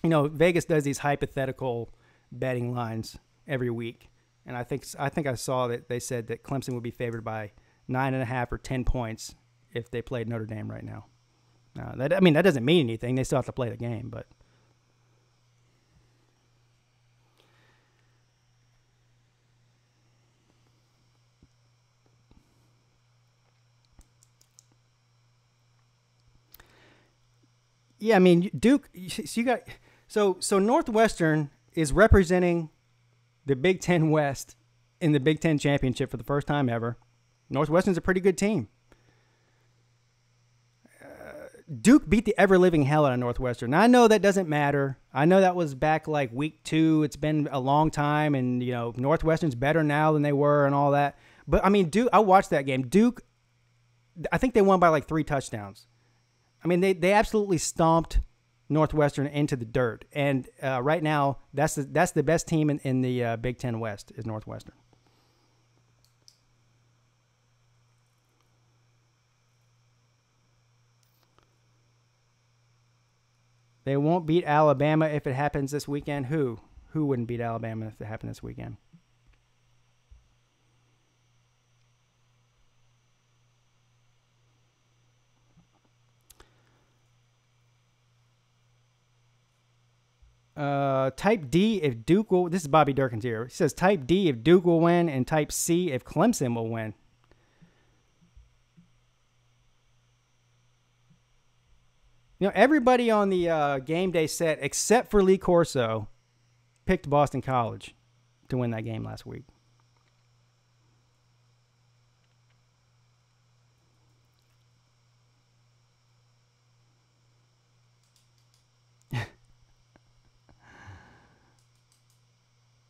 Vegas does these hypothetical betting lines every week, and I think I saw that they said that Clemson would be favored by 9.5 or 10 points if they played Notre Dame right now. That doesn't mean anything. They still have to play the game, but yeah, I mean Duke. So Northwestern is representing the Big Ten West in the Big Ten championship for the first time ever. Northwestern's a pretty good team. Duke beat the ever-living hell out of Northwestern. Now, I know that doesn't matter. I know that was back like week 2. It's been a long time, and Northwestern's better now than they were and all that. But, I mean, Duke, I watched that game. Duke, I think they won by like 3 touchdowns. I mean, they absolutely stomped Northwestern into the dirt. And right now, that's the best team in the Big Ten West is Northwestern. They won't beat Alabama if it happens this weekend. Who wouldn't beat Alabama if it happened this weekend? Type D if Duke will. This is Bobby Durkins here. He says Type D if Duke will win, and Type C if Clemson will win. Everybody on the game day set, except for Lee Corso, picked Boston College to win that game last week.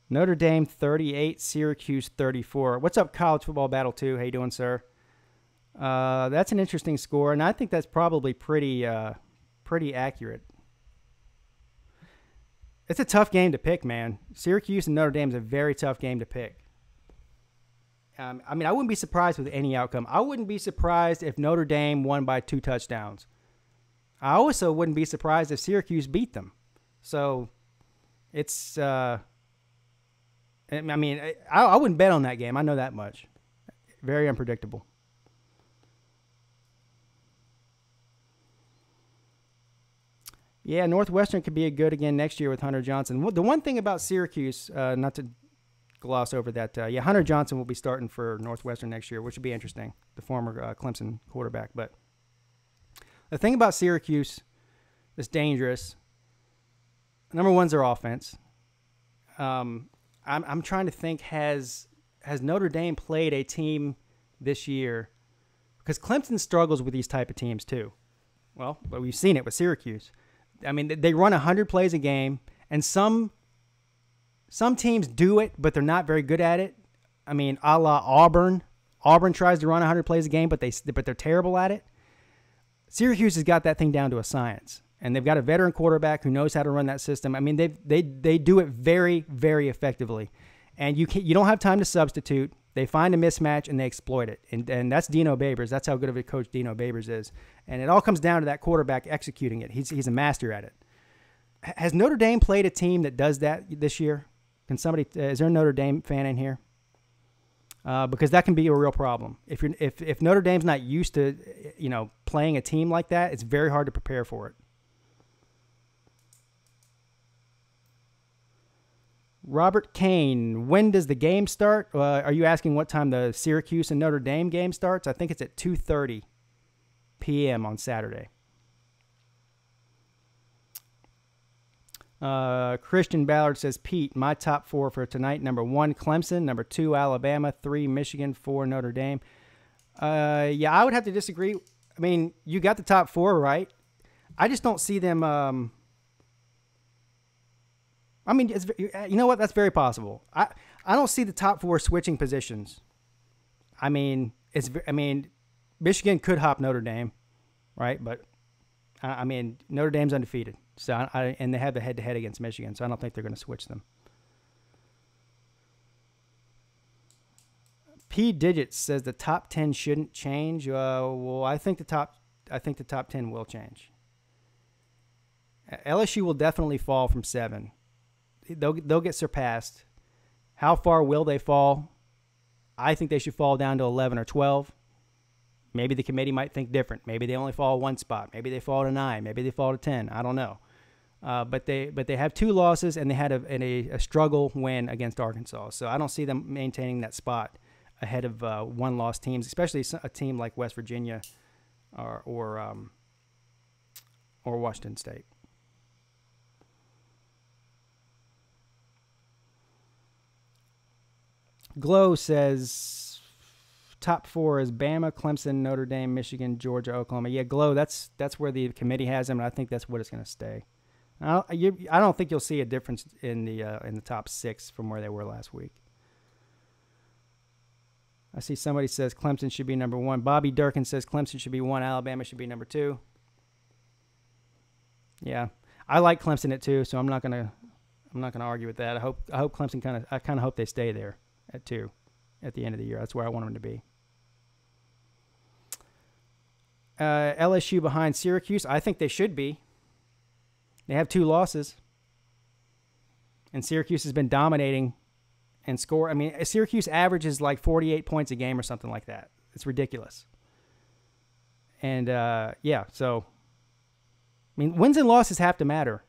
Notre Dame 38, Syracuse 34. What's up, College Football Battle 2? How you doing, sir? That's an interesting score, and I think that's probably pretty accurate. It's a tough game to pick, man. Syracuse and Notre Dame is a very tough game to pick. I wouldn't be surprised with any outcome. I wouldn't be surprised if Notre Dame won by 2 touchdowns. I also wouldn't be surprised if Syracuse beat them. So it's, I wouldn't bet on that game. I know that much. Very unpredictable. Yeah, Northwestern could be a good again next year with Hunter Johnson. The one thing about Syracuse, not to gloss over that, Hunter Johnson will be starting for Northwestern next year, which would be interesting, the former Clemson quarterback. But the thing about Syracuse that's dangerous, number one's their offense. I'm trying to think, has Notre Dame played a team this year? Because Clemson struggles with these type of teams too. Well, but we've seen it with Syracuse. I mean, they run 100 plays a game, and some teams do it, but they're not very good at it. I mean, a la Auburn. Auburn tries to run 100 plays a game, but they're terrible at it. Syracuse has got that thing down to a science, and they've got a veteran quarterback who knows how to run that system. I mean, they do it very, very effectively, and you don't have time to substitute. They find a mismatch and they exploit it, and that's Dino Babers. That's how good of a coach Dino Babers is, and it all comes down to that quarterback executing it. He's a master at it. Has Notre Dame played a team that does that this year? Can somebody? Is there a Notre Dame fan in here? Because that can be a real problem. If Notre Dame's not used to, playing a team like that, it's very hard to prepare for it. Robert Kane, when does the game start? Are you asking what time the Syracuse and Notre Dame game starts? I think it's at 2:30 p.m. on Saturday. Christian Ballard says, Pete, my top four for tonight: number 1, Clemson; number 2, Alabama; 3, Michigan; 4, Notre Dame. I would have to disagree. I mean, you got the top 4 right. I just don't see them. I mean, you know what? That's very possible. I don't see the top 4 switching positions. I mean, Michigan could hop Notre Dame, right? But I mean, Notre Dame's undefeated, and they have the head-to-head against Michigan, so I don't think they're going to switch them. P Digits says the top 10 shouldn't change. Well, I think the top 10 will change. LSU will definitely fall from 7. They'll get surpassed. How far will they fall? I think they should fall down to 11 or 12. Maybe the committee might think different. Maybe they only fall 1 spot. Maybe they fall to 9. Maybe they fall to 10. I don't know. But they have 2 losses, and they had a struggle win against Arkansas. So I don't see them maintaining that spot ahead of 1-loss teams, especially a team like West Virginia or Washington State. Glow says top 4 is Bama, Clemson, Notre Dame, Michigan, Georgia, Oklahoma. Yeah, Glow, that's where the committee has them, and I think that's what it's going to stay. I don't think you'll see a difference in the top 6 from where they were last week. I see somebody says Clemson should be number 1. Bobby Durkin says Clemson should be 1. Alabama should be number 2. Yeah, I like Clemson at 2, so I'm not gonna argue with that. I hope Clemson kind of hope they stay there at 2 at the end of the year. That's where I want them to be. LSU behind Syracuse. I think they should be. They have 2 losses. And Syracuse has been dominating and score. I mean, Syracuse averages like 48 points a game or something like that. It's ridiculous. And, so, I mean, wins and losses have to matter.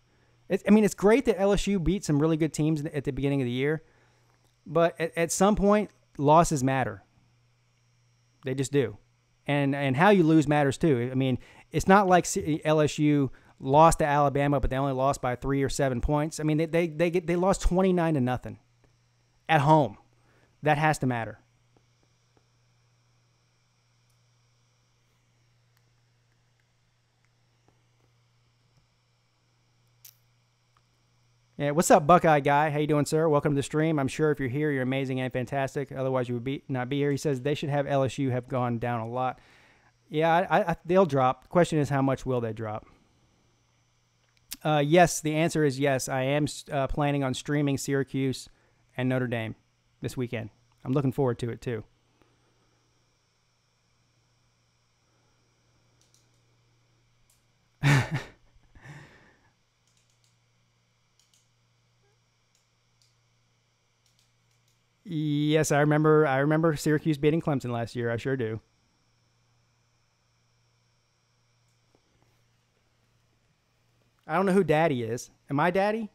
It's great that LSU beat some really good teams at the beginning of the year. But at some point, losses matter. They just do. And how you lose matters too. I mean, it's not like LSU lost to Alabama, but they only lost by 3 or 7 points. I mean, they lost 29-0 at home. That has to matter. Yeah, what's up, Buckeye guy? How you doing, sir? Welcome to the stream. I'm sure if you're here, you're amazing and fantastic. Otherwise, you would not be here. He says they should have LSU have gone down a lot. Yeah, they'll drop. The question is, how much will they drop? Yes, the answer is yes. I am planning on streaming Syracuse and Notre Dame this weekend. I'm looking forward to it, too. Yes, I remember Syracuse beating Clemson last year. I sure do. I don't know who Daddy is. Am I Daddy?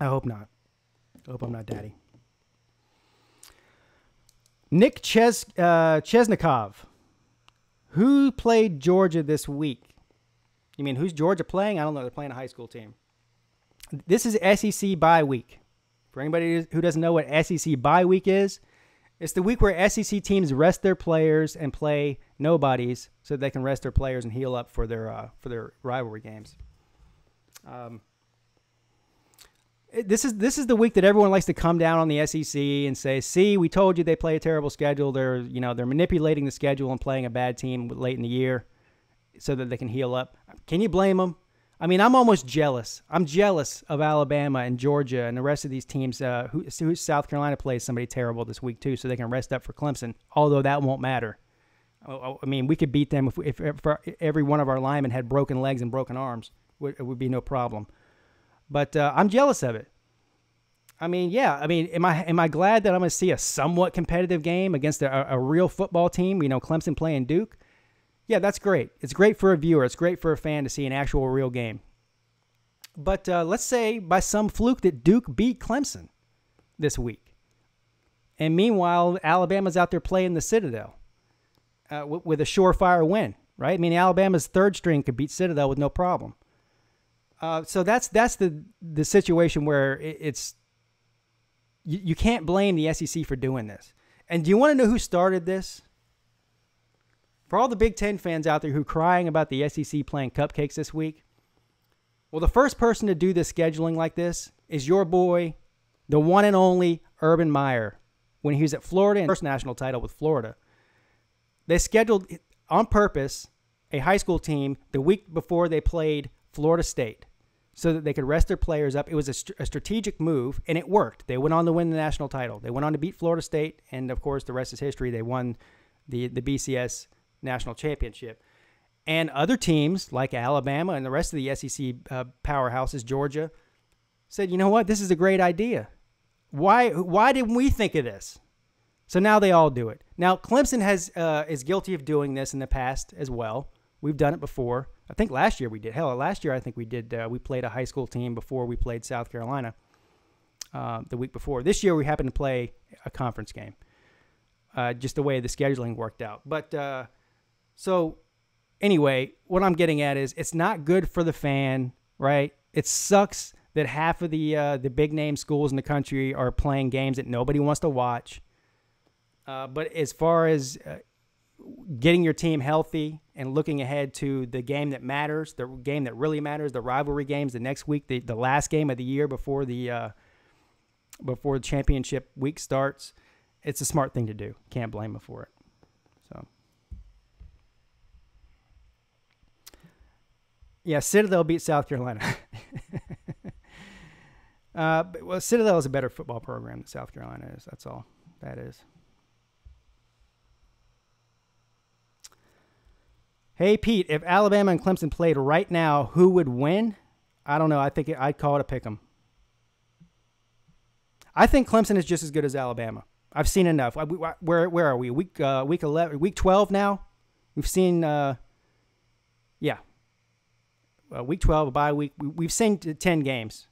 I hope not. I hope I'm not Daddy. Nick Chesnikov. Who played Georgia this week? You mean who's Georgia playing? I don't know. They're playing a high school team. This is SEC bye week. For anybody who doesn't know what SEC bye week is, it's the week where SEC teams rest their players and play nobodies so they can rest their players and heal up for their rivalry games. This is the week that everyone likes to come down on the SEC and say, "See, we told you they play a terrible schedule. They're manipulating the schedule and playing a bad team late in the year so that they can heal up." Can you blame them? I mean, I'm almost jealous. I'm jealous of Alabama and Georgia and the rest of these teams. Who South Carolina plays somebody terrible this week too, so they can rest up for Clemson. Although that won't matter. I mean, we could beat them if every one of our linemen had broken legs and broken arms. It would be no problem. But I'm jealous of it. I mean, yeah. I mean, am I glad that I'm going to see a somewhat competitive game against a real football team? Clemson playing Duke. Yeah, that's great. It's great for a viewer. It's great for a fan to see an actual real game. But let's say by some fluke that Duke beat Clemson this week. And meanwhile, Alabama's out there playing the Citadel with a surefire win, right? I mean, Alabama's third string could beat Citadel with no problem. So that's the situation where it's you can't blame the SEC for doing this. And do you want to know who started this? For all the Big Ten fans out there who are crying about the SEC playing cupcakes this week, well, the first person to do this scheduling like this is your boy, the one and only Urban Meyer, when he was at Florida and first national title with Florida. They scheduled on purpose a high school team the week before they played Florida State so that they could rest their players up. It was a strategic move, and it worked. They went on to win the national title. They went on to beat Florida State, and, of course, the rest is history. They won the BCS national championship. And other teams like Alabama and the rest of the SEC powerhouses, Georgia, said, you know what, this is a great idea. Why didn't we think of this? So now they all do it. Now, Clemson is guilty of doing this in the past as well. We've done it before. I think last year we did. Hell, last year I think we did. We played a high school team before we played South Carolina the week before. This year we happened to play a conference game, just the way the scheduling worked out. But so anyway, what I'm getting at is it's not good for the fan, right? It sucks that half of the big name schools in the country are playing games that nobody wants to watch. But as far as getting your team healthy and looking ahead to the game that matters, the game that really matters, the rivalry games, the next week, the last game of the year before the championship week starts, it's a smart thing to do. Can't blame them for it. So, yeah, Citadel beat South Carolina. Well, Citadel is a better football program than South Carolina is. That's all that is. Hey, Pete, if Alabama and Clemson played right now, who would win? I don't know. I think I'd call it a pick 'em. I think Clemson is just as good as Alabama. I've seen enough. Where are we? Week 11, week 12 now. We've seen, week 12, a bye week. We've seen 10 games.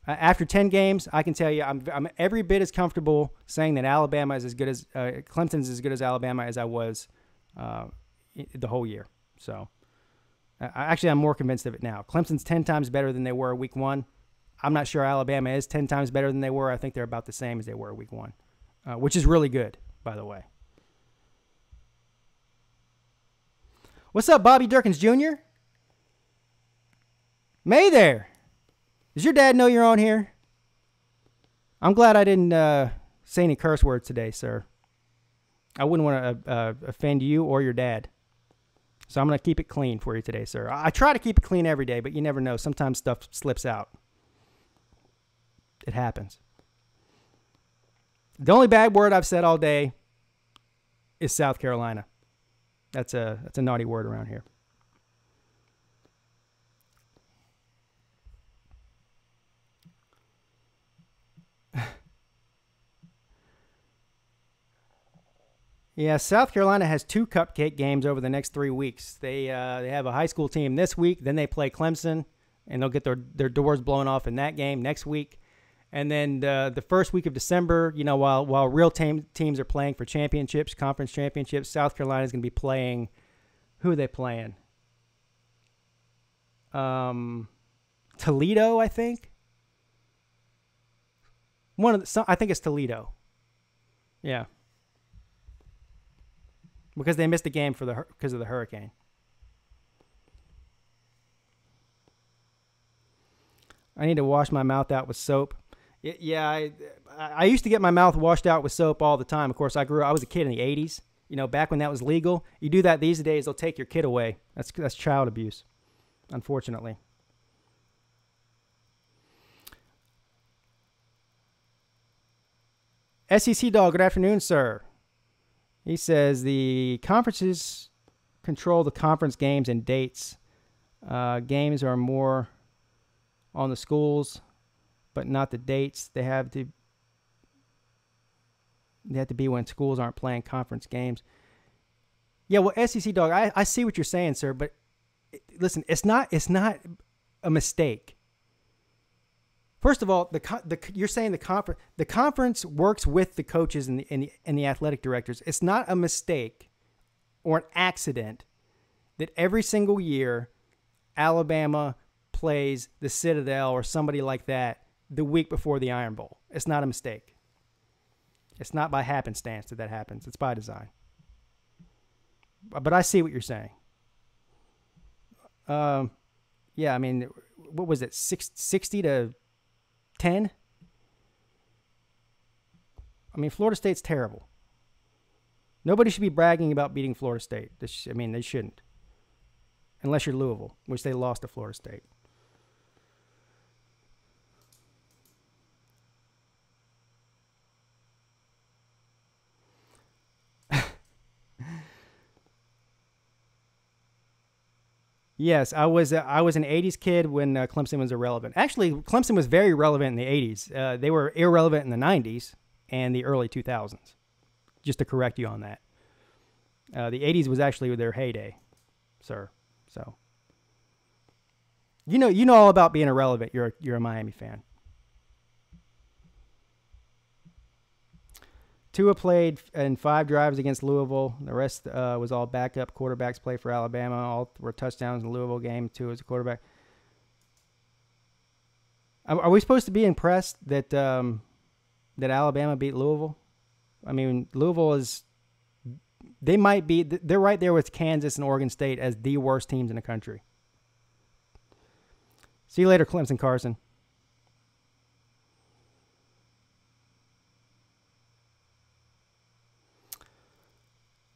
After 10 games, I can tell you I'm every bit as comfortable saying that Alabama is as good as Clemson's as good as Alabama as I was the whole year. So, I'm more convinced of it now. Clemson's 10 times better than they were week 1. I'm not sure Alabama is 10 times better than they were. I think they're about the same as they were week 1, which is really good, by the way. What's up, Bobby Durkins Jr.? May there. Does your dad know you're on here? I'm glad I didn't say any curse words today, sir. I wouldn't want to offend you or your dad. So I'm going to keep it clean for you today, sir. I try to keep it clean every day, but you never know. Sometimes stuff slips out. It happens. The only bad word I've said all day is South Carolina. That's a naughty word around here. Yeah, South Carolina has 2 cupcake games over the next 3 weeks. They have a high school team this week. Then they play Clemson, and they'll get their doors blown off in that game next week. And then the first week of December, while real teams are playing for championships, conference championships, South Carolina is going to be playing. Who are they playing? Toledo, I think. I think it's Toledo. Yeah. Because they missed the game because of the hurricane. I need to wash my mouth out with soap. Yeah, I used to get my mouth washed out with soap all the time. Of course, I was a kid in the 80s. Back when that was legal. You do that these days, they'll take your kid away. That's child abuse, unfortunately. SEC Dog, good afternoon, sir. He says the conferences control the conference games and dates. Games are more on the schools, but not the dates. They have to be when schools aren't playing conference games. Yeah, well, SEC Dog, I see what you're saying, sir, but listen, it's not a mistake. First of all, you're saying the conference works with the coaches and the athletic directors. It's not a mistake or an accident that every single year Alabama plays the Citadel or somebody like that the week before the Iron Bowl. It's not a mistake. It's not by happenstance that happens. It's by design. But I see what you're saying. Yeah, I mean, what was it, 60 to 10? I mean, Florida State's terrible. Nobody should be bragging about beating Florida State. They shouldn't. Unless you're Louisville, which they lost to Florida State. Yes, I was an 80s kid when Clemson was irrelevant. Actually, Clemson was very relevant in the 80s. They were irrelevant in the 90s and the early 2000s. Just to correct you on that. The 80s was actually their heyday, sir. So, you know all about being irrelevant. You're a Miami fan. Tua played in 5 drives against Louisville. The rest was all backup quarterbacks play for Alabama. All were touchdowns in the Louisville game. Tua was a quarterback. Are we supposed to be impressed that Alabama beat Louisville? I mean, Louisville is – they're right there with Kansas and Oregon State as the worst teams in the country. See you later, Clemson Carson.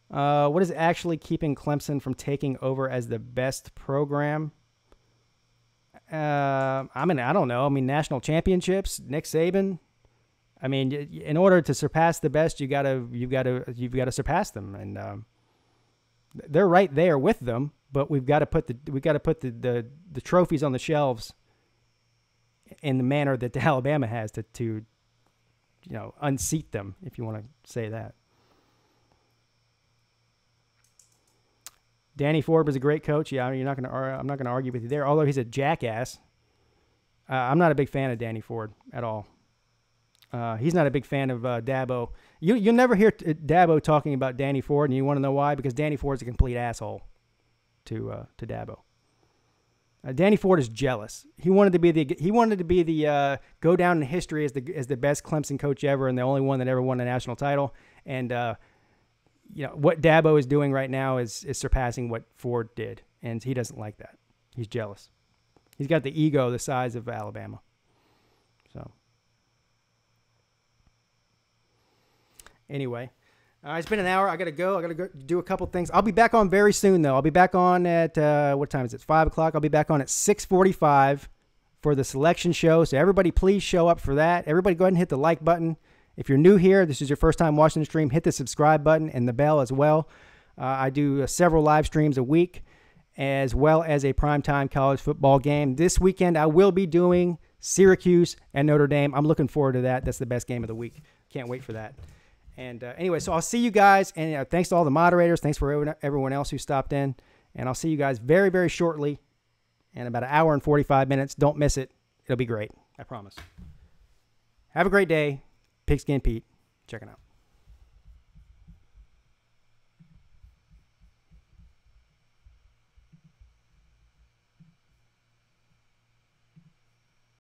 What is actually keeping Clemson from taking over as the best program? I don't know. I mean, national championships, Nick Saban. I mean, in order to surpass the best, you've got to surpass them, and they're right there with them. But we've got to put the trophies on the shelves in the manner that Alabama has to unseat them, if you want to say that. Danny Ford was a great coach. Yeah, I'm not going to argue with you there. Although he's a jackass, I'm not a big fan of Danny Ford at all. He's not a big fan of Dabo. You'll never hear Dabo talking about Danny Ford, and you want to know why? Because Danny Ford's a complete asshole to Dabo. Danny Ford is jealous. He wanted to be the go down in history as the best Clemson coach ever and the only one that ever won a national title. And what Dabo is doing right now is surpassing what Ford did, and he doesn't like that. He's jealous. He's got the ego the size of Alabama. So, anyway, it's been an hour. I got to go do a couple things. I'll be back on very soon, though. I'll be back on at, what time is it? 5 o'clock. I'll be back on at 6:45 for the selection show. So, everybody, please show up for that. Everybody go ahead and hit the like button. If you're new here, this is your first time watching the stream, hit the subscribe button and the bell as well. I do several live streams a week, as well as a primetime college football game. This weekend, I will be doing Syracuse and Notre Dame. I'm looking forward to that. That's the best game of the week. Can't wait for that. And anyway, so I'll see you guys. And thanks to all the moderators. Thanks for everyone else who stopped in. And I'll see you guys very, very shortly in about an hour and 45 minutes. Don't miss it. It'll be great. I promise. Have a great day. Pigskin Pete. Checking out.